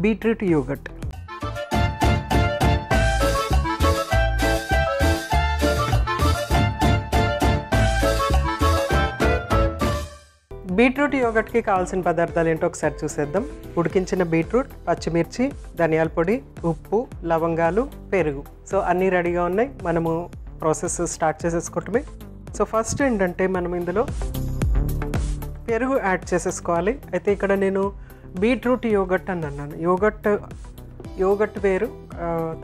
Beetroot yoghurt. Beetroot యోగర్ట్కి కావాల్సిన పదార్థాలు ఏంటో ఒకసారి చూసేద్దాం. ఉడికించిన బీట్రూట్, పచ్చిమిర్చి, ధనియాల పొడి, ఉప్పు, లవంగాలు, పెరుగు. సో అన్నీ రెడీగా ఉన్నాయి. మనము ప్రాసెస్ స్టార్ట్ చేసేసుకోవటమే. సో ఫస్ట్ ఏంటంటే మనం ఇందులో పెరుగు యాడ్ చేసేసుకోవాలి. అయితే ఇక్కడ నేను బీట్రూట్ యోగర్ట్ అని అన్నాను. యోగర్ట్ వేరు,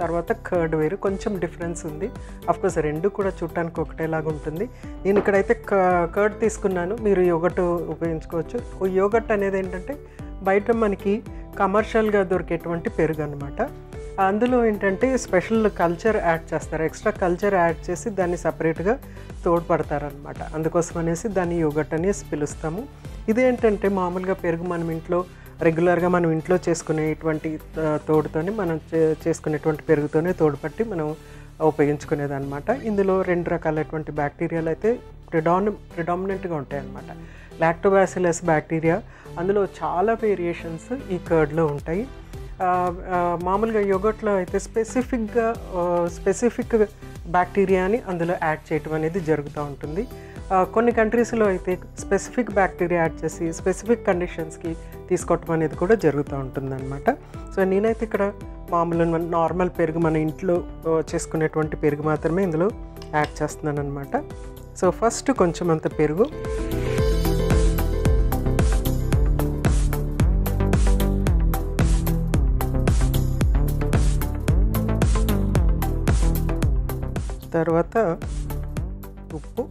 తర్వాత కర్డ్ వేరు, కొంచెం డిఫరెన్స్ ఉంది. అఫ్కోర్స్ రెండు కూడా చూడటానికి ఒకటేలాగా ఉంటుంది. నేను ఇక్కడైతే కర్డ్ తీసుకున్నాను, మీరు యోగర్ట్ ఉపయోగించుకోవచ్చు. యోగర్ట్ అనేది ఏంటంటే బయట మనకి కమర్షియల్గా దొరికేటువంటి పెరుగు అనమాట. అందులో ఏంటంటే స్పెషల్ కల్చర్ యాడ్ చేస్తారు, ఎక్స్ట్రా కల్చర్ యాడ్ చేసి దాన్ని సపరేట్గా తోడ్పడతారనమాట. అందుకోసం అనేసి దాన్ని యోగర్ట్ అనేసి పిలుస్తాము. ఇదేంటంటే మామూలుగా పెరుగు మనం ఇంట్లో రెగ్యులర్గా మనం ఇంట్లో చేసుకునేటువంటి తోడుతోనే మనం చేసుకునేటువంటి పెరుగుతోనే తోడుపట్టి మనం ఉపయోగించుకునేది అనమాట. ఇందులో 2 రకాలైనటువంటి బ్యాక్టీరియాలు అయితే ప్రిడామినెంట్గా ఉంటాయి అన్నమాట. లాక్టోబాసిల్లస్ బ్యాక్టీరియా, అందులో చాలా వేరియేషన్స్ ఈ కర్డ్లో ఉంటాయి. మామూలుగా యోగర్ట్లో అయితే స్పెసిఫిక్ బ్యాక్టీరియాని అందులో యాడ్ చేయటం అనేది జరుగుతూ ఉంటుంది. కొన్ని కంట్రీస్లో అయితే స్పెసిఫిక్ బ్యాక్టీరియా యాడ్ చేసి స్పెసిఫిక్ కండిషన్స్కి తీసుకోవటం అనేది కూడా జరుగుతూ ఉంటుందన్నమాట. సో నేనైతే ఇక్కడ మామూలు నార్మల్ పెరుగు, మన ఇంట్లో చేసుకునేటువంటి పెరుగు మాత్రమే ఇందులో యాడ్ చేస్తున్నాను అనమాట. సో ఫస్ట్ కొంచెం అంత పెరుగు, తర్వాత ఉప్పు,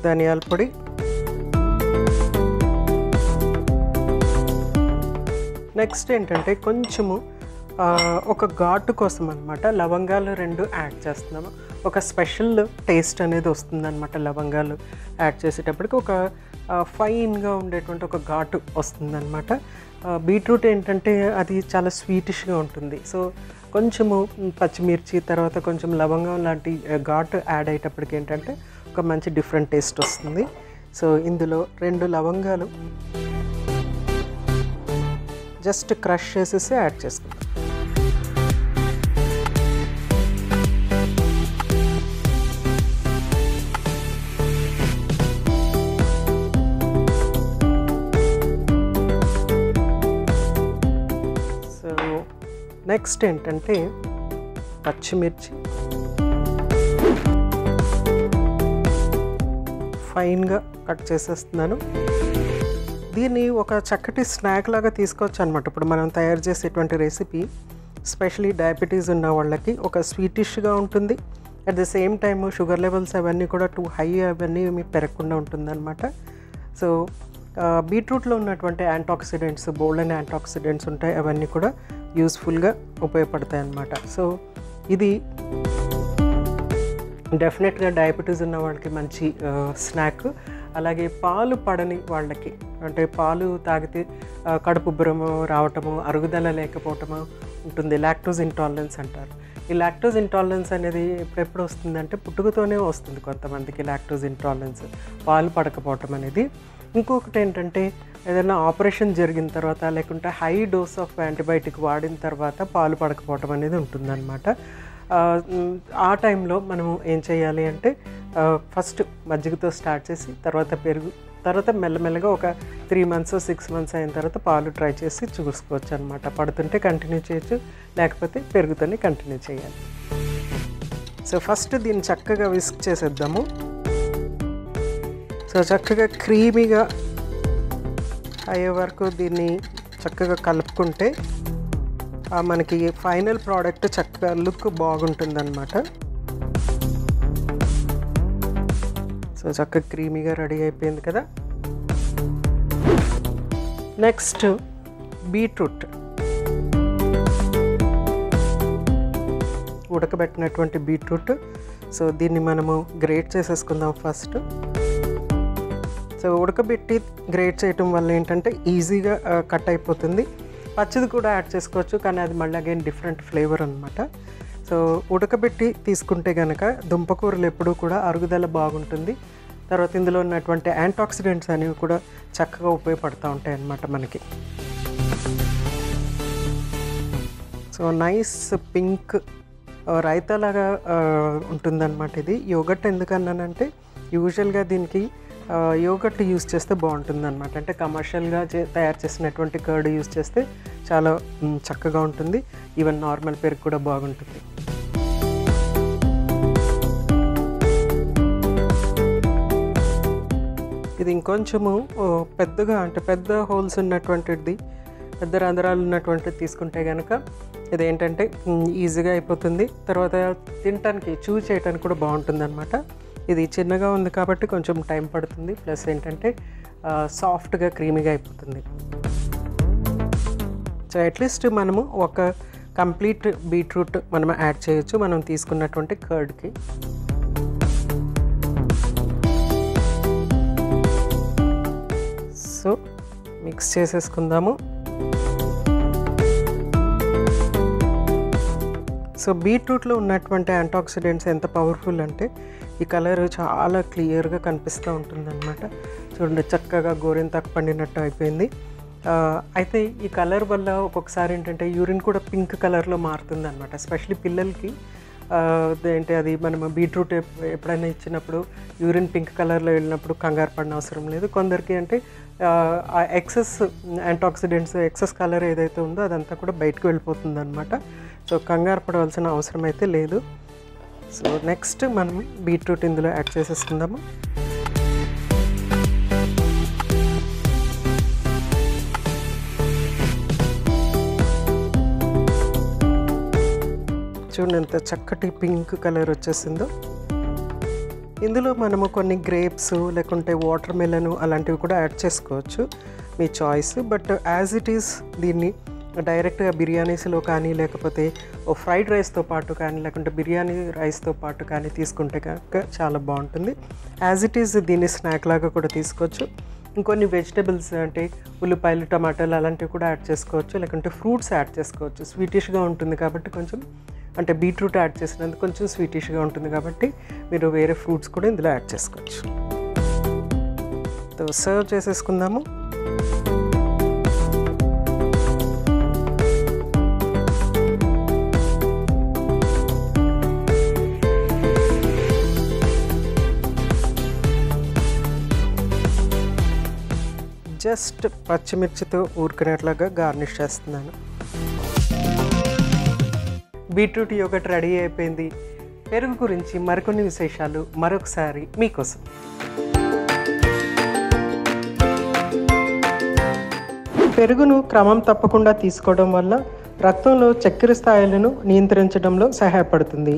ధనియాల పొడి, నెక్స్ట్ ఏంటంటే కొంచెము ఒక ఘాటు కోసం అనమాట లవంగాలు 2 యాడ్ చేస్తున్నాము. ఒక స్పెషల్ టేస్ట్ అనేది వస్తుందన్నమాట. లవంగాలు యాడ్ చేసేటప్పటికి ఒక ఫైన్గా ఉండేటువంటి ఒక ఘాటు వస్తుందన్నమాట. బీట్రూట్ ఏంటంటే అది చాలా స్వీటిష్గా ఉంటుంది. సో కొంచెము పచ్చిమిర్చి తర్వాత కొంచెం లవంగం లాంటి ఘాటు యాడ్ అయ్యేటప్పటికి ఏంటంటే ఒక మంచి డిఫరెంట్ టేస్ట్ వస్తుంది. సో ఇందులో 2 లవంగాలు జస్ట్ క్రష్ చేసేసి యాడ్ చేసుకుంటాం. సో నెక్స్ట్ ఏంటంటే పచ్చిమిర్చి ఫైన్గా కట్ చేసేస్తున్నాను. దీన్ని ఒక చక్కటి స్నాక్ లాగా తీసుకోవచ్చు అనమాట. ఇప్పుడు మనం తయారు చేసేటువంటి రెసిపీ స్పెషలీ డయాబెటీస్ ఉన్న వాళ్ళకి ఒక స్వీటిష్గా ఉంటుంది. At the same time sugar levels అవన్నీ కూడా టూ హై అవన్నీ మీకు పెరగకుండా ఉంటుందన్నమాట. సో బీట్రూట్లో ఉన్నటువంటి యాంటాక్సిడెంట్స్, బోల్డ్ అండ్ యాంటాక్సిడెంట్స్ ఉంటాయి, అవన్నీ కూడా యూస్ఫుల్గా ఉపయోగపడతాయి అన్నమాట. సో ఇది డెఫినెట్గా డయాబెటీస్ ఉన్న వాళ్ళకి మంచి స్నాక్. అలాగే పాలు పడని వాళ్ళకి, అంటే పాలు తాగితే కడుపు ఉబ్బరము రావటము, అరుగుదల లేకపోవటము ఉంటుంది, లాక్టోజ్ ఇంటాలరెన్స్ అంటారు. ఈ లాక్టోజ్ ఇంటాలరెన్స్ అనేది ఎప్పుడెప్పుడు వస్తుందంటే పుట్టుకతోనే వస్తుంది కొంతమందికి లాక్టోజ్ ఇంటాలరెన్స్, పాలు పడకపోవటం అనేది. ఇంకొకటి ఏంటంటే ఏదైనా ఆపరేషన్ జరిగిన తర్వాత లేకుంటే హై డోస్ ఆఫ్ యాంటీబయాటిక్ వాడిన తర్వాత పాలు పడకపోవటం అనేది ఉంటుందన్నమాట. ఆ టైంలో మనము ఏం చేయాలి అంటే ఫస్ట్ మజ్జిగతో స్టార్ట్ చేసి తర్వాత పెరుగు, తర్వాత మెల్లమెల్లగా ఒక 3 months 6 months అయిన తర్వాత పాలు ట్రై చేసి చూసుకోవచ్చు అనమాట. పడుతుంటే కంటిన్యూ చేయొచ్చు, లేకపోతే పెరుగుతోనే కంటిన్యూ చేయాలి. సో ఫస్ట్ దీన్ని చక్కగా విస్క్ చేసేద్దాము. సో చక్కగా క్రీమీగా అయ్యే వరకు దీన్ని చక్కగా కలుపుకుంటే మనకి ఫైనల్ ప్రోడక్ట్ చక్కగా లుక్ బాగుంటుందన్నమాట. సో చక్కగా క్రీమీగా రెడీ అయిపోయింది కదా. నెక్స్ట్ బీట్రూట్, ఉడకబెట్టినటువంటి బీట్రూట్. సో దీన్ని మనము గ్రేట్ చేసేసుకుందాం ఫస్ట్. సో ఉడకబెట్టి గ్రేట్ చేయటం వల్ల ఏంటంటే ఈజీగా కట్ అయిపోతుంది. పచ్చిది కూడా యాడ్ చేసుకోవచ్చు, కానీ అది మళ్ళీ అగైన్ డిఫరెంట్ ఫ్లేవర్ అనమాట. సో ఉడకబెట్టి తీసుకుంటే కనుక దుంపకూరలు ఎప్పుడూ కూడా అరుగుదల బాగుంటుంది. తర్వాత ఇందులో ఉన్నటువంటి యాంటాక్సిడెంట్స్ అనేవి కూడా చక్కగా ఉపయోగపడుతూ ఉంటాయి అన్నమాట మనకి. సో నైస్ పింక్ రైతాలాగా ఉంటుందన్నమాట ఇది. యోగట్ ఎందుకన్నానంటే యూజువల్గా దీనికి యోగట్ యూస్ చేస్తే బాగుంటుంది అనమాట. అంటే కమర్షియల్గా తయారు చేసినటువంటి కర్డ్ యూస్ చేస్తే చాలా చక్కగా ఉంటుంది. ఈవెన్ నార్మల్ పెరుగు కూడా బాగుంటుంది. ఇది ఇంకొంచెము పెద్దగా అంటే పెద్ద హోల్స్ ఉన్నటువంటిది, పెద్ద రంధ్రాలు ఉన్నటువంటిది తీసుకుంటే కనుక ఇదేంటంటే ఈజీగా అయిపోతుంది. తర్వాత తినటానికి చేయటానికి కూడా బాగుంటుంది అనమాట. ఇది చిన్నగా ఉంది కాబట్టి కొంచెం టైం పడుతుంది. ప్లస్ ఏంటంటే సాఫ్ట్గా క్రీమీగా అయిపోతుంది. సో అట్లీస్ట్ మనము ఒక కంప్లీట్ బీట్రూట్ మనం యాడ్ చేయొచ్చు మనం తీసుకున్నటువంటి కర్డ్కి. సో మిక్స్ చేసేసుకుందాము. సో బీట్రూట్లో ఉన్నటువంటి యాంటాక్సిడెంట్స్ ఎంత పవర్ఫుల్ అంటే ఈ కలర్ చాలా క్లియర్గా కనిపిస్తూ ఉంటుందన్నమాట. చూడండి చక్కగా గోరింతాకు పండినట్టు అయిపోయింది. అయితే ఈ కలర్ వల్ల ఒక్కొక్కసారి ఏంటంటే యూరిన్ కూడా పింక్ కలర్లో మారుతుంది అనమాట. ఎస్పెషలీ పిల్లలకి ఏంటి అది మనం బీట్రూట్ ఎప్పుడైనా ఇచ్చినప్పుడు యూరిన్ పింక్ కలర్లో వెళ్ళినప్పుడు కంగారు పడిన అవసరం లేదు. కొందరికి అంటే ఆ ఎక్సెస్ యాంటాక్సిడెంట్స్ ఎక్సెస్ కలర్ ఏదైతే ఉందో అదంతా కూడా బయటకు వెళ్ళిపోతుంది అనమాట. సో కంగారు పడవలసిన అవసరం అయితే లేదు. సో నెక్స్ట్ మనం బీట్రూట్ ఇందులో యాడ్ చేసేసుకుందాము. చూడండి ఎంత చక్కటి పింక్ కలర్ వచ్చేసిందో. ఇందులో మనము కొన్ని గ్రేప్స్ లేకుంటే వాటర్ మెలను అలాంటివి కూడా యాడ్ చేసుకోవచ్చు, మీ choice. But as it is దీన్ని డైరెక్ట్గా బిర్యానీస్లో కానీ లేకపోతే ఫ్రైడ్ రైస్తో పాటు కానీ లేకుంటే బిర్యానీ రైస్తో పాటు కానీ తీసుకుంటే కనుక చాలా బాగుంటుంది. యాజ్ ఇట్ ఈస్ దీన్ని స్నాక్ లాగా కూడా తీసుకోవచ్చు. ఇంకొన్ని వెజిటబుల్స్ అంటే ఉల్లిపాయలు టమాటాలు అలాంటివి కూడా యాడ్ చేసుకోవచ్చు, లేకుంటే ఫ్రూట్స్ యాడ్ చేసుకోవచ్చు. స్వీటిష్గా ఉంటుంది కాబట్టి కొంచెం అంటే బీట్రూట్ యాడ్ చేసినందుకు కొంచెం స్వీటిష్గా ఉంటుంది కాబట్టి మీరు వేరే ఫ్రూట్స్ కూడా ఇందులో యాడ్ చేసుకోవచ్చు. సో సర్వ్ చేసేసుకుందాము. జస్ట్ పచ్చిమిర్చితో ఊరుకునేట్లాగా గార్నిష్ చేస్తున్నాను. బీట్రూట్ యోగట్ రెడీ అయిపోయింది. పెరుగు గురించి మరికొన్ని విశేషాలు మరొకసారి మీకోసం. పెరుగును క్రమం తప్పకుండా తీసుకోవడం వల్ల రక్తంలో చక్కెర స్థాయిలను నియంత్రించడంలో సహాయపడుతుంది.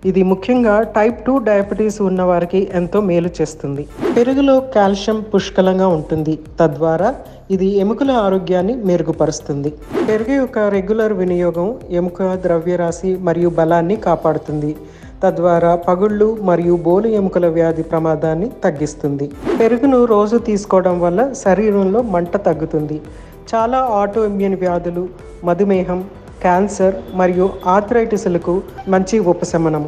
ఇది ముఖ్యంగా టైప్ 2 డయాబెటీస్ ఉన్నవారికి ఎంతో మేలు చేస్తుంది. పెరుగులో కాల్షియం పుష్కలంగా ఉంటుంది, తద్వారా ఇది ఎముకల ఆరోగ్యాన్ని మెరుగుపరుస్తుంది. పెరుగు యొక్క రెగ్యులర్ వినియోగం ఎముక ద్రవ్యరాశి మరియు బలాన్ని కాపాడుతుంది, తద్వారా పగుళ్ళు మరియు బోలు ఎముకల వ్యాధి ప్రమాదాన్ని తగ్గిస్తుంది. పెరుగును రోజు తీసుకోవడం వల్ల శరీరంలో మంట తగ్గుతుంది. చాలా ఆటో ఇమ్యూన్ వ్యాధులు, మధుమేహం, క్యాన్సర్ మరియు ఆర్థరైటిస్లకు మంచి ఉపశమనం.